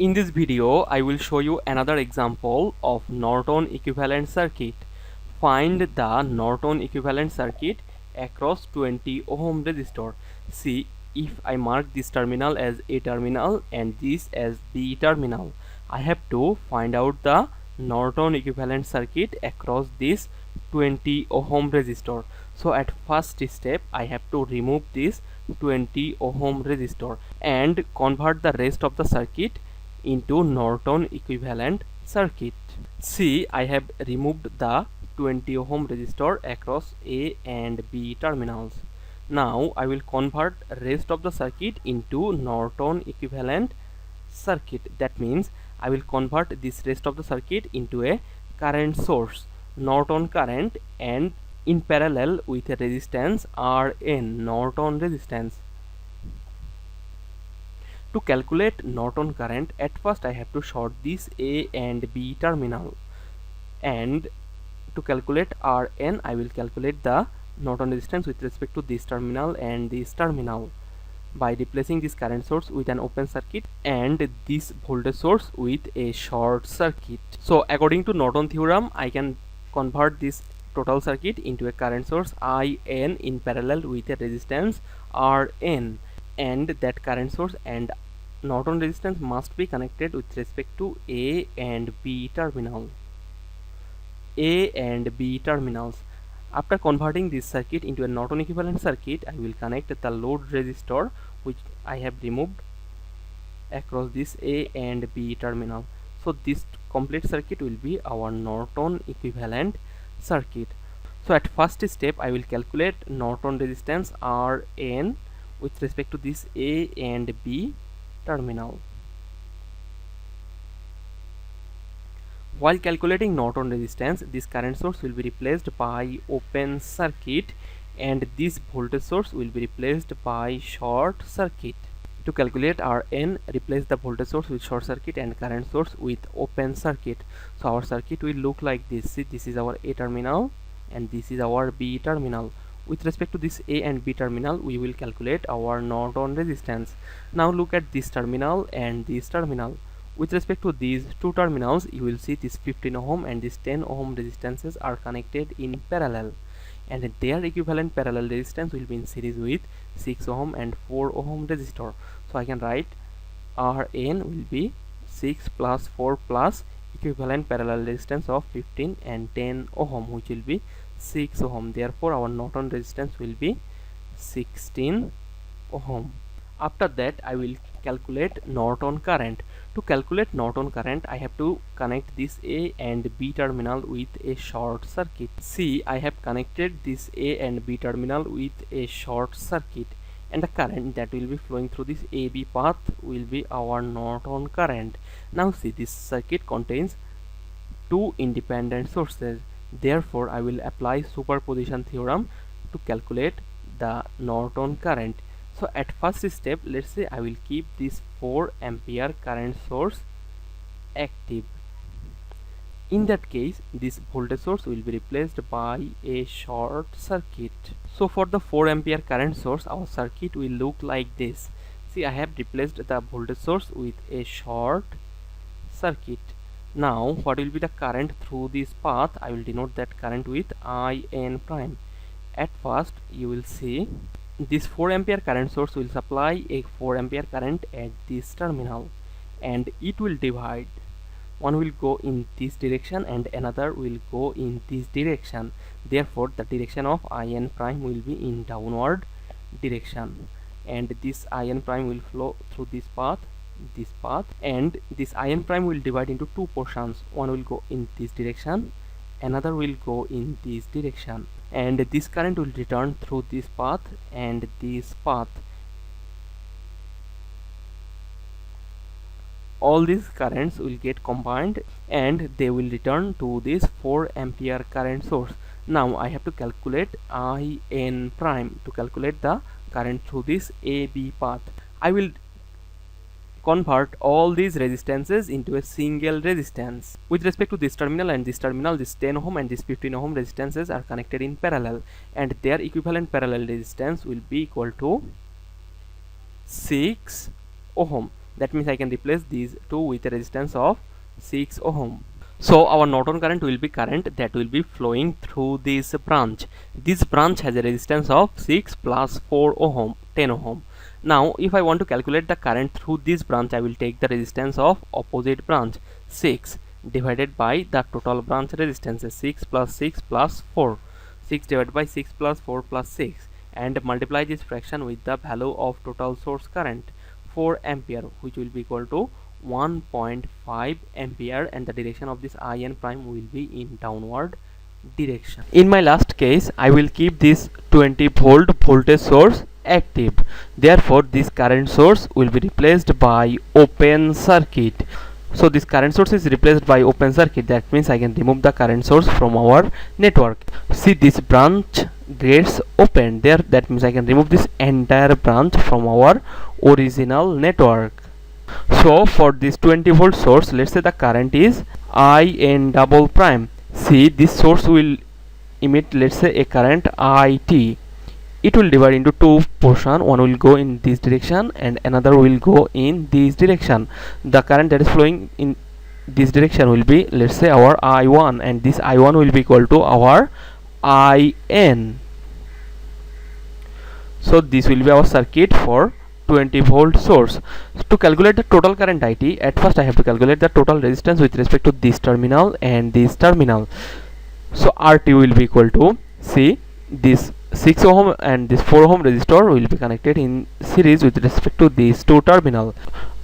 In this video, I will show you another example of Norton Equivalent Circuit. Find the Norton Equivalent Circuit across 20 ohm resistor. See, if I mark this terminal as A terminal and this as B terminal, I have to find out the Norton Equivalent Circuit across this 20 ohm resistor. So at first step, I have to remove this 20 ohm resistor and convert the rest of the circuit into Norton Equivalent Circuit. See, I have removed the 20 ohm resistor across A and B terminals. Now I will convert rest of the circuit into Norton Equivalent Circuit. That means I will convert this rest of the circuit into a current source, Norton current, and in parallel with a resistance Rn, Norton resistance. To calculate Norton current, at first I have to short this A and B terminal, and to calculate Rn, I will calculate the Norton resistance with respect to this terminal and this terminal by replacing this current source with an open circuit and this voltage source with a short circuit. So according to Norton theorem, I can convert this total circuit into a current source IN in parallel with a resistance Rn, and that current source and Norton resistance must be connected with respect to A and B terminal. A and B terminals. After converting this circuit into a Norton equivalent circuit, I will connect the load resistor which I have removed across this A and B terminal. So this complete circuit will be our Norton equivalent circuit. So at first step, I will calculate Norton resistance Rn with respect to this A and B terminal. While calculating Norton resistance, this current source will be replaced by open circuit and this voltage source will be replaced by short circuit. To calculate Rn, replace the voltage source with short circuit and current source with open circuit. So our circuit will look like this. See, this is our A terminal and this is our B terminal. With respect to this A and B terminal, we will calculate our Norton resistance. Now look at this terminal and this terminal. With respect to these two terminals, you will see this 15 ohm and this 10 ohm resistances are connected in parallel, and their equivalent parallel resistance will be in series with 6 ohm and 4 ohm resistor. So I can write Rn will be 6 plus 4 plus equivalent parallel resistance of 15 and 10 ohm, which will be 6 ohm. Therefore our Norton resistance will be 16 ohm. After that, I will calculate Norton current. To calculate Norton current, I have to connect this A and B terminal with a short circuit. See, I have connected this A and B terminal with a short circuit, and the current that will be flowing through this AB path will be our Norton current. Now see, this circuit contains two independent sources. Therefore, I will apply superposition theorem to calculate the Norton current. So at first step, let's say I will keep this 4 ampere current source active. In that case, this voltage source will be replaced by a short circuit. So for the 4 ampere current source, our circuit will look like this. See, I have replaced the voltage source with a short circuit. Now what will be the current through this path? I will denote that current with IN prime. At first, you will see this 4 ampere current source will supply a 4 ampere current at this terminal, and it will divide. One will go in this direction and another will go in this direction. Therefore the direction of IN prime will be in downward direction, and this IN prime will flow through this path, and this IN prime will divide into two portions. One will go in this direction, another will go in this direction, and this current will return through this path and this path. All these currents will get combined and they will return to this 4 ampere current source. Now I have to calculate IN prime to calculate the current through this AB path. I will convert all these resistances into a single resistance. With respect to this terminal and this terminal, this 10 ohm and this 15 ohm resistances are connected in parallel, and their equivalent parallel resistance will be equal to 6 ohm. That means I can replace these two with a resistance of 6 ohm. So our Norton current will be current that will be flowing through this branch. This branch has a resistance of 6 plus 4 ohm, 10 ohm. Now if I want to calculate the current through this branch, I will take the resistance of opposite branch, 6, divided by the total branch resistance, 6 plus 6 plus 4. 6 divided by 6 plus 4 plus 6, and multiply this fraction with the value of total source current, 4 ampere, which will be equal to 1.5 ampere, and the direction of this IN prime will be in downward direction. In my last case, I will keep this 20 volt voltage source active. Therefore, this current source will be replaced by open circuit. So this current source is replaced by open circuit. That means I can remove the current source from our network. See, this branch gets opened there. That means I can remove this entire branch from our original network. So for this 20 volt source, let's say the current is IN double prime. See, this source will emit, let's say, a current IT. It will divide into two portions. One will go in this direction and another will go in this direction. The current that is flowing in this direction will be, let's say, our I1, and this I1 will be equal to our IN. So this will be our circuit for 20 volt source. To calculate the total current IT, at first I have to calculate the total resistance with respect to this terminal and this terminal. So RT will be equal to, see, this 6 ohm and this 4 ohm resistor will be connected in series with respect to these two terminal,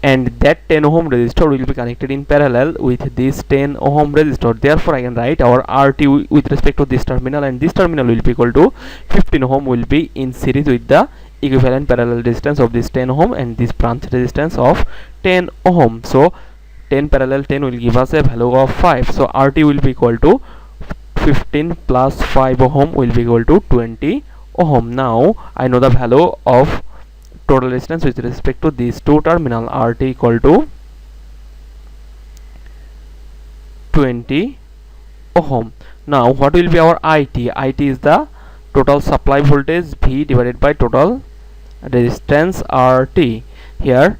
and that 10 ohm resistor will be connected in parallel with this 10 ohm resistor. Therefore I can write our RT with respect to this terminal, and this terminal will be equal to 15 ohm will be in series with the equivalent parallel resistance of this 10 ohm and this branch resistance of 10 ohm. So 10 parallel 10 will give us a value of 5. So RT will be equal to 15 plus 5 ohm will be equal to 20 ohm. Now I know the value of total resistance with respect to these two terminal. RT equal to 20 ohm. Now what will be our IT? IT is the total supply voltage V divided by total resistance RT. Here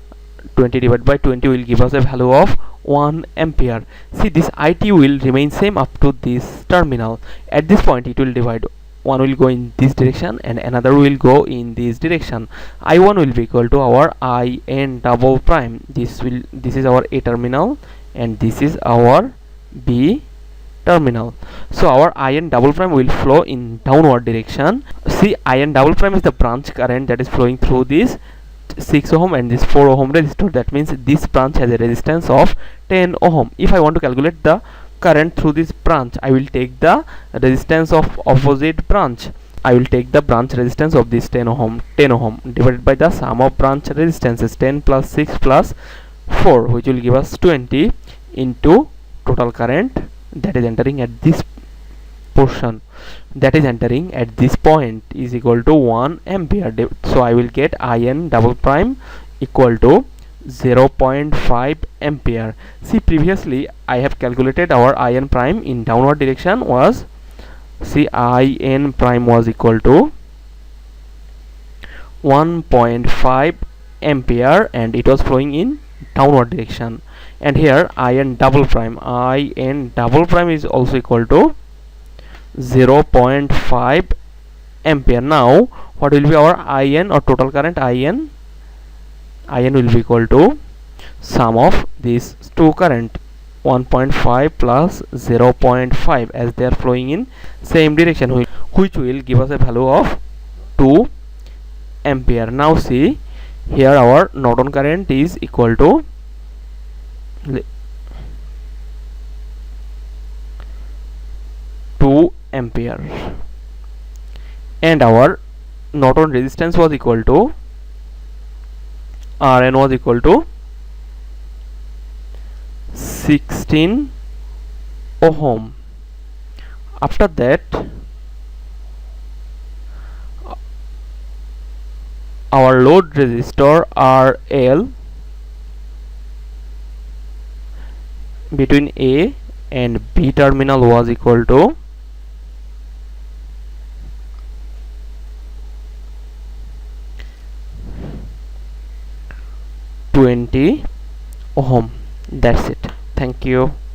20 divided by 20 will give us a value of 1 ampere. See, this IT will remain same up to this terminal. At this point it will divide. One will go in this direction and another will go in this direction. I1 will be equal to our IN double prime. This is our A terminal and this is our B terminal. So our IN double prime will flow in downward direction. See, IN double prime is the branch current that is flowing through this 6 ohm and this 4 ohm resistor. That means this branch has a resistance of 10 ohm. If I want to calculate the current through this branch, I will take the resistance of opposite branch. I will take the branch resistance of this 10 ohm divided by the sum of branch resistances, 10 plus 6 plus 4, which will give us 20, into total current that is entering at this portion, that is entering at this point, is equal to 1 ampere. So I will get IN double prime equal to 0.5 ampere. See, previously I have calculated our IN prime in downward direction was, see, IN prime was equal to 1.5 ampere and it was flowing in downward direction. And here IN double prime is also equal to 0.5 ampere. Now what will be our IN or total current? IN will be equal to sum of these two current, 1.5 plus 0.5, as they are flowing in same direction, which will give us a value of 2 ampere. Now see, here our Norton current is equal to 2 ampere and our Norton resistance was equal to, Rn was equal to 16 ohm. After that our load resistor RL between A and B terminal was equal to 2 20 ohm. That's it. Thank you.